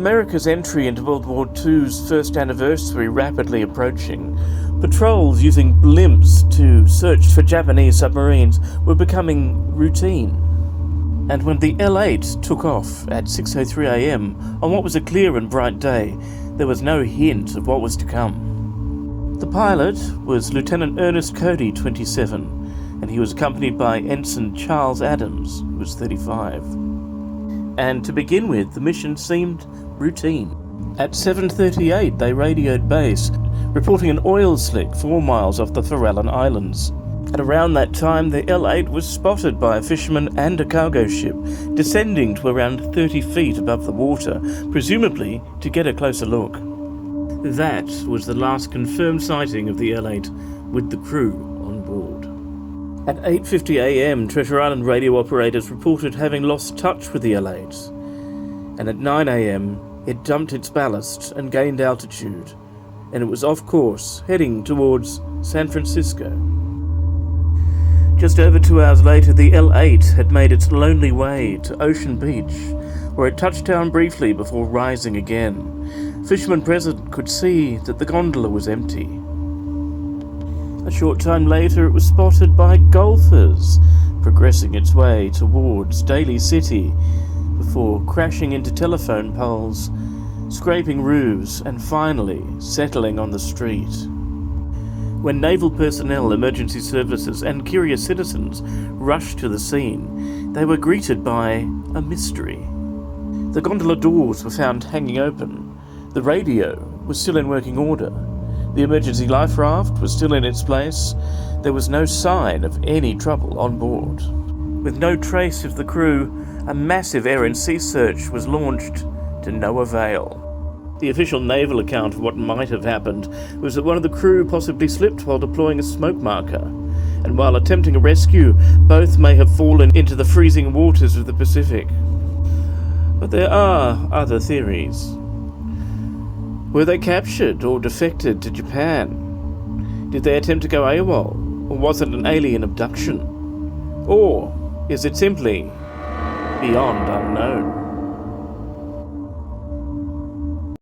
America's entry into World War II's first anniversary rapidly approaching, patrols using blimps to search for Japanese submarines were becoming routine. And when the L-8 took off at 6:03 a.m. on what was a clear and bright day, there was no hint of what was to come. The pilot was Lieutenant Ernest Cody, 27, and he was accompanied by Ensign Charles Adams, who was 35. And to begin with, the mission seemed routine. At 7:38, they radioed base, reporting an oil slick 4 miles off the Farallon Islands. At around that time, the L-8 was spotted by a fisherman and a cargo ship, descending to around 30 feet above the water, presumably to get a closer look. That was the last confirmed sighting of the L-8 with the crew on board. At 8:50 a.m, Treasure Island radio operators reported having lost touch with the L-8, and at 9 a.m, it dumped its ballast and gained altitude, and it was off course, heading towards San Francisco. Just over 2 hours later, the L-8 had made its lonely way to Ocean Beach, where it touched down briefly before rising again. Fishermen present could see that the gondola was empty. A short time later, it was spotted by golfers, progressing its way towards Daly City, before crashing into telephone poles, scraping roofs, and finally settling on the street. When naval personnel, emergency services, and curious citizens rushed to the scene, they were greeted by a mystery. The gondola doors were found hanging open. The radio was still in working order. The emergency life raft was still in its place. There was no sign of any trouble on board. With no trace of the crew, a massive air and sea search was launched to no avail. The official naval account of what might have happened was that one of the crew possibly slipped while deploying a smoke marker, and while attempting a rescue, both may have fallen into the freezing waters of the Pacific. But there are other theories. Were they captured or defected to Japan? Did they attempt to go AWOL, or was it an alien abduction? Or is it simply beyond unknown?